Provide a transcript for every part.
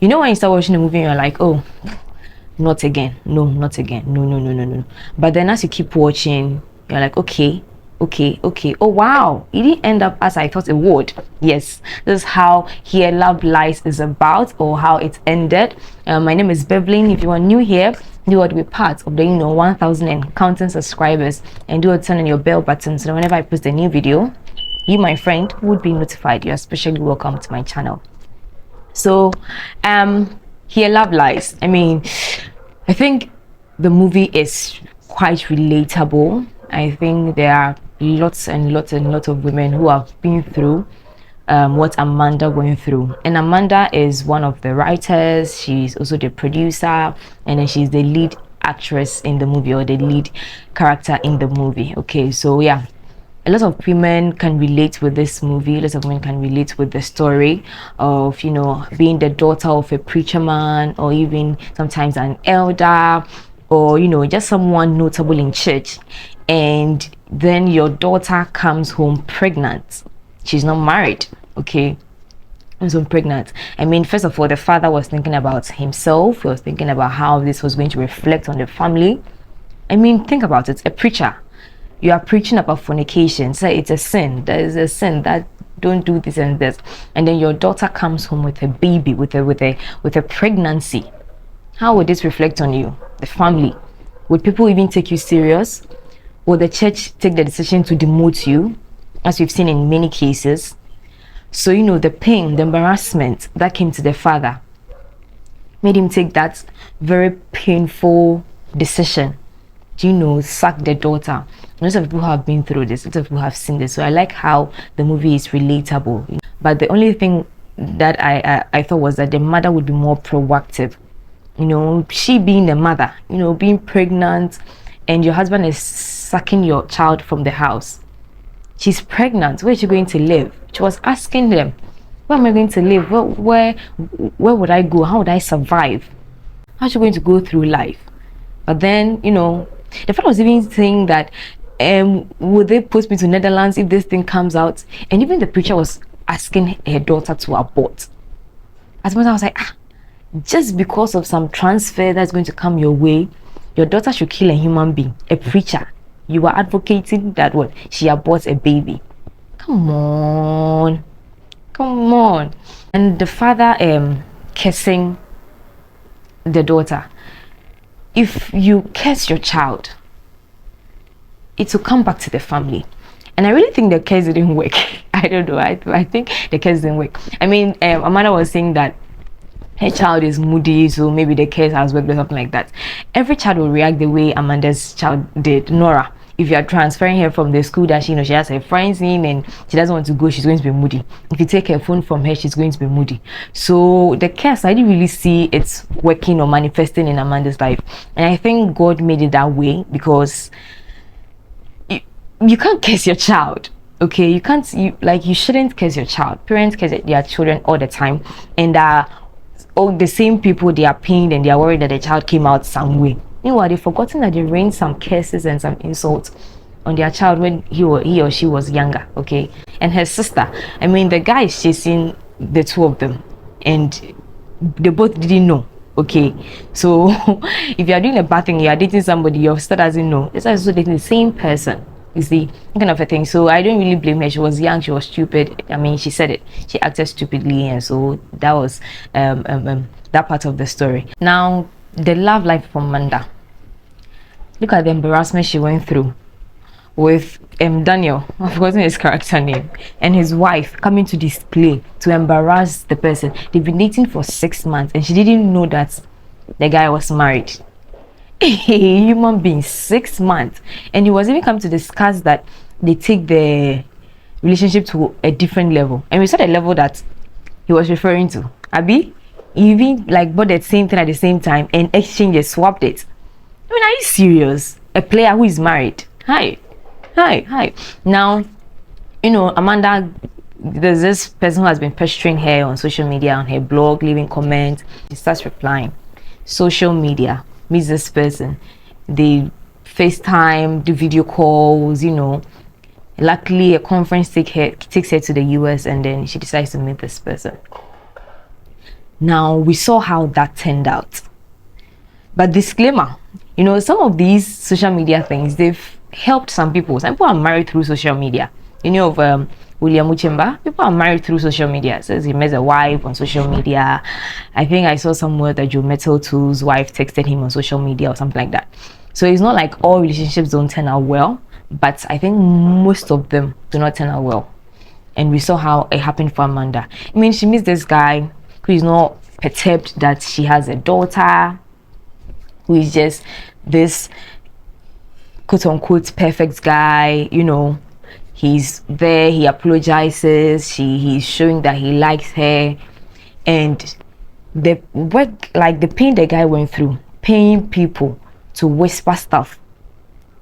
You know when you start watching the movie and you're like, oh, not again, no, not again, no, no, no, no, no. But then as you keep watching, you're like, okay, okay, oh wow, it didn't end up as I thought it would. Yes, this is how Here Love Lies is about, or how it ended. My name is Beverly. If you are new here, do want to be part of the 1,000 and counting subscribers, and do turn on your bell button so that whenever I post a new video, you, my friend, would be notified. You're especially welcome to my channel. So Here Love Lies, I mean, I think the movie is quite relatable. I think there are lots and lots and lots of women who have been through what Amanda went through. And Amanda is one of the writers. She's also the producer, and then she's the lead actress in the movie, or the lead character in the movie. Okay, so yeah, a lot of women can relate with this movie. A lot of women can relate with the story of, being the daughter of a preacher man, or even sometimes an elder, or just someone notable in church, and then your daughter comes home pregnant. She's not married, okay? Comes home pregnant. I mean, first of all, the father was thinking about himself. He was thinking about how this was going to reflect on the family. I mean, think about it. A preacher, you are preaching about fornication, so it's a sin. There is a sin that don't do this and this, and then your daughter comes home with a baby, with a pregnancy. How would this reflect on you, the family? Would people even take you serious? Will the church take the decision to demote you, as we've seen in many cases? So the pain, the embarrassment that came to the father made him take that very painful decision to sack the daughter. Lots of people have been through this, lots of people have seen this. So I like how the movie is relatable. But the only thing that I thought was that the mother would be more proactive. She being the mother, being pregnant, and your husband is sacking your child from the house. She's pregnant. Where is she going to live? She was asking them, where am I going to live? Where would I go? How would I survive? How is she going to go through life? But then, the father was even saying that, would they post me to Netherlands if this thing comes out? And even the preacher was asking her daughter to abort. As much as I was like, just because of some transfer that's going to come your way, your daughter should kill a human being, a preacher. You are advocating that what? She aborts a baby. Come on. And the father cursing the daughter. If you curse your child, it will come back to the family. And I really think the curse didn't work. I don't know. I think the curse didn't work. I mean, Amanda was saying that her child is moody, so maybe the curse has worked or something like that. Every child will react the way Amanda's child did. Nora, if you are transferring her from the school that she has her friends in and she doesn't want to go, she's going to be moody. If you take her phone from her, she's going to be moody. So the curse, I didn't really see it's working or manifesting in Amanda's life. And I think God made it that way because you can't curse your child. Okay, you shouldn't curse your child. Parents curse their children all the time, and all the same people, they are pained and they are worried that the child came out some way. Meanwhile, they've forgotten that they rained some curses and some insults on their child when he or she was younger. Okay, and her sister, I mean, the guy is chasing the two of them, and they both didn't know. Okay, so if you are doing a bad thing, you are dating somebody, your sister doesn't know. It's also dating the same person. You see, kind of a thing. So I don't really blame her. She was young, she was stupid. I mean, she said it. She acted stupidly, and so that was that part of the story. Now, the love life of Amanda. Look at the embarrassment she went through with Daniel, I've forgotten his character name, and his wife coming to display to embarrass the person. They've been dating for 6 months, and she didn't know that the guy was married. A human being, 6 months, and he was even come to discuss that they take the relationship to a different level, and we saw the level that he was referring to. Abby, even like bought the same thing at the same time and exchanged, swapped it. I mean, are you serious? A player who is married? Hi. Now, Amanda, there's this person who has been pestering her on social media, on her blog, leaving comments. She starts replying. Social media meets this person. They FaceTime, do video calls, Luckily, a conference takes her to the US, and then she decides to meet this person. Now we saw how that turned out. But disclaimer, some of these social media things, they've helped some people. Some people are married through social media. Of William Uchemba, people are married through social media. Says he met a wife on social media. I think I saw somewhere that Joe Metal 2's wife texted him on social media or something like that. So it's not like all relationships don't turn out well, but I think most of them do not turn out well. And we saw how it happened for Amanda. I mean, she meets this guy who is not perturbed that she has a daughter, who is just this quote-unquote perfect guy. He's there, he apologizes, he's showing that he likes her, and the pain the guy went through, paying people to whisper stuff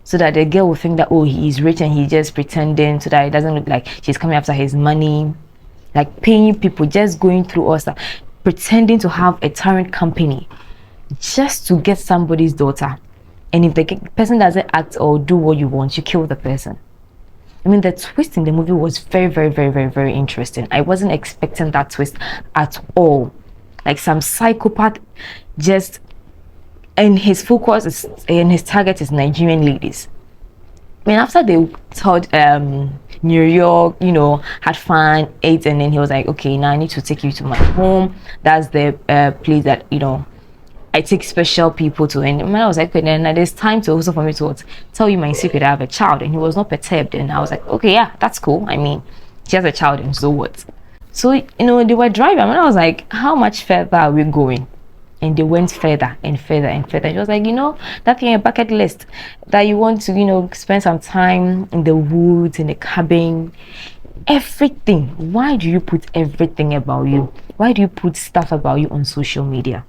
so that the girl will think that, oh, he's rich and he's just pretending, so that it doesn't look like she's coming after his money. Like paying people, just going through all stuff, pretending to have a tyrant company just to get somebody's daughter. And if the person doesn't act or do what you want, you kill the person. I mean, the twist in the movie was very, very, very, very, very interesting. I wasn't expecting that twist at all. Like some psychopath just, and his focus is, and his target is Nigerian ladies. I mean, after they told New York, had fun, ate, and then he was like, okay, now I need to take you to my home. That's the place that, I take special people to. And I was like, okay, then there's time to also for me to tell you my secret. I have a child. And he was not perturbed. And I was like, okay, yeah, that's cool. I mean, she has a child, and so what? So, they were driving. And I was like, how much further are we going? And they went further and further and further. She was like, that thing, a bucket list that you want to, spend some time in the woods, in the cabin, everything. Why do you put everything about you? Why do you put stuff about you on social media?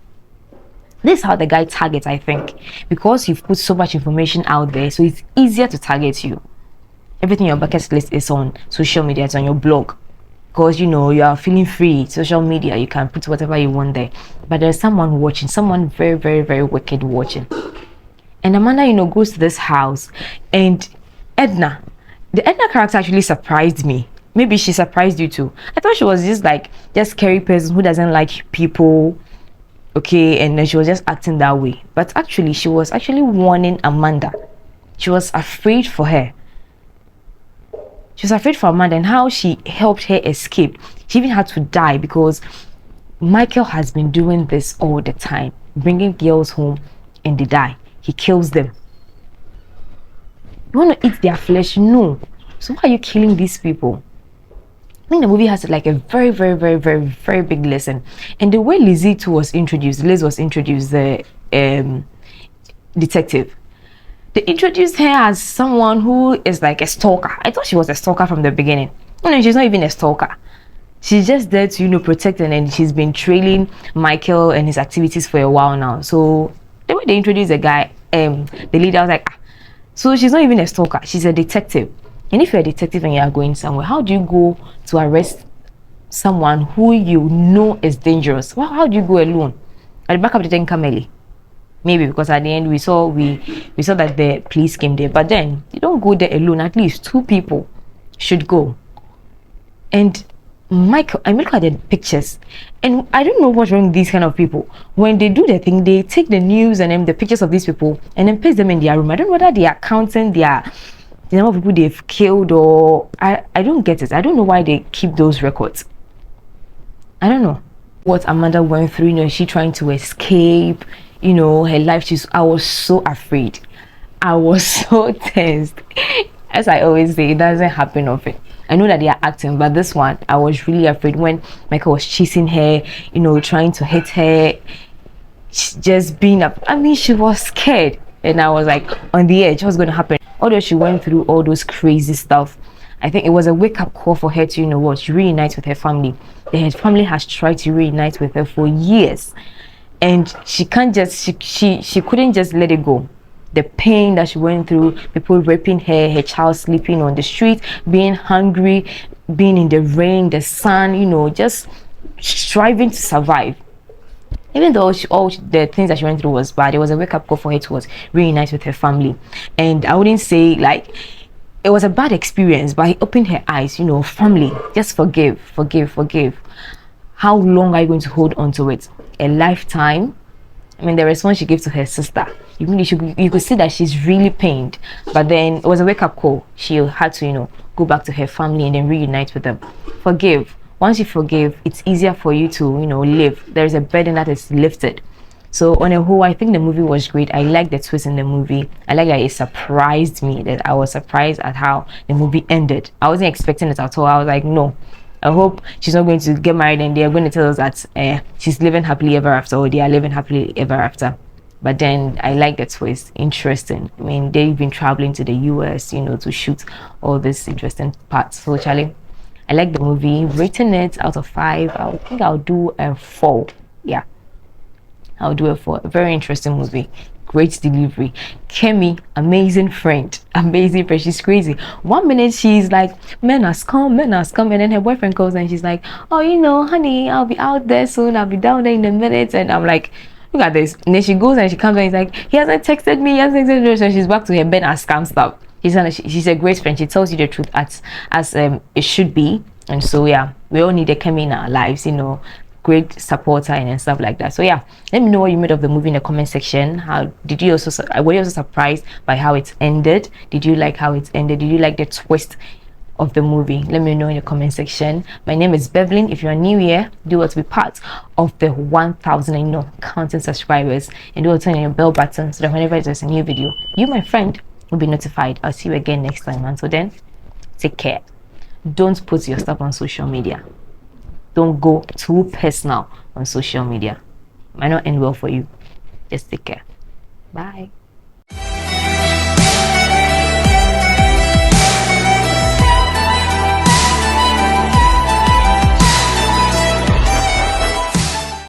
This is how the guy targets, I think, because you've put so much information out there, so it's easier to target you. Everything on your bucket list is on social media, it's on your blog, because you are feeling free. Social media, you can put whatever you want there, but there's someone watching, someone very, very, very wicked watching. And Amanda, goes to this house, and the Edna character actually surprised me. Maybe she surprised you too. I thought she was just scary person who doesn't like people. Okay, and then she was just acting that way. But actually, she was actually warning Amanda. She was afraid for her. She was afraid for Amanda and how she helped her escape. She even had to die because Michael has been doing this all the time, bringing girls home and they die. He kills them. You want to eat their flesh? No. So why are you killing these people? I think the movie has like a very, very, very, very, very big lesson. And the way Liz was introduced, the detective. They introduced her as someone who is like a stalker. I thought she was a stalker from the beginning. She's not even a stalker. She's just there to, protect her, and she's been trailing Michael and his activities for a while now. So the way they introduced the guy, the leader, was like, so she's not even a stalker. She's a detective. And if you're a detective and you are going somewhere, how do you go to arrest someone who is dangerous? How do you go alone? At the back of the tent, Kameli. Maybe because at the end we saw that the police came there. But then you don't go there alone. At least 2 people should go. And Michael, I look at the pictures, and I don't know what's wrong with these kind of people. When they do their thing, they take the news and then the pictures of these people and then paste them in their room. I don't know whether they are counting the number of people they've killed, or I don't get it. I don't know why they keep those records. I don't know what Amanda went through. She trying to escape, her life. I was so afraid. I was so tensed. As I always say, it doesn't happen often. I know that they are acting, but this one, I was really afraid when Michael was chasing her, trying to hit her, just being up. She was scared, and I was like on the edge. What's going to happen? Although she went through all those crazy stuff, I think it was a wake-up call for her to, reunite with her family. Her family has tried to reunite with her for years, and she can't just, she couldn't just let it go. The pain that she went through, people raping her child sleeping on the street, being hungry, being in the rain, the sun, just striving to survive. Even though all the things that she went through was bad, it was a wake-up call for her to reunite with her family. And I wouldn't say it was a bad experience, but it opened her eyes. Family, just forgive. How long are you going to hold on to it? A lifetime? I mean, the response she gave to her sister, you could see that she's really pained. But then it was a wake-up call. She had to, go back to her family and then reunite with them. Forgive. Once you forgive, it's easier for you to, live. There is a burden that is lifted. So on a whole, I think the movie was great. I like the twist in the movie. I like that it surprised me, that I was surprised at how the movie ended. I wasn't expecting it at all. I was like, no, I hope she's not going to get married and they're going to tell us that she's living happily ever after, or they are living happily ever after. But then I like the twist. Interesting. I mean, they've been traveling to the US, to shoot all these interesting parts. So, Charlie, I like the movie. Rating it out of 5, I think I'll do a 4. Yeah, I'll do it for a very interesting movie. Great delivery. Kemi, amazing friend. Amazing friend. She's crazy. 1 minute she's like, men has come. And then her boyfriend calls and she's like, oh, honey, I'll be out there soon. I'll be down there in a minute. And I'm like, look at this. And then she goes and she comes and he's like, he hasn't texted me. So she's back to her bed and scam stuff. She's a great friend. She tells you the truth as it should be. And so, yeah, we all need a Kemi in our lives, great supporter and stuff like that. So yeah, let me know what you made of the movie in the comment section. How did you were you also surprised by how it ended? Did you like how it ended? Did you like the twist of the movie? Let me know in the comment section. My name is Bevelyn. If you're new here, do want to be part of the 1,000 counting subscribers, and do turn on your bell button so that whenever there's a new video, you, my friend, will be notified. I'll see you again next time. Until then, take care. Don't put your stuff on social media. Don't go too personal on social media. It might not end well for you. Just take care. Bye.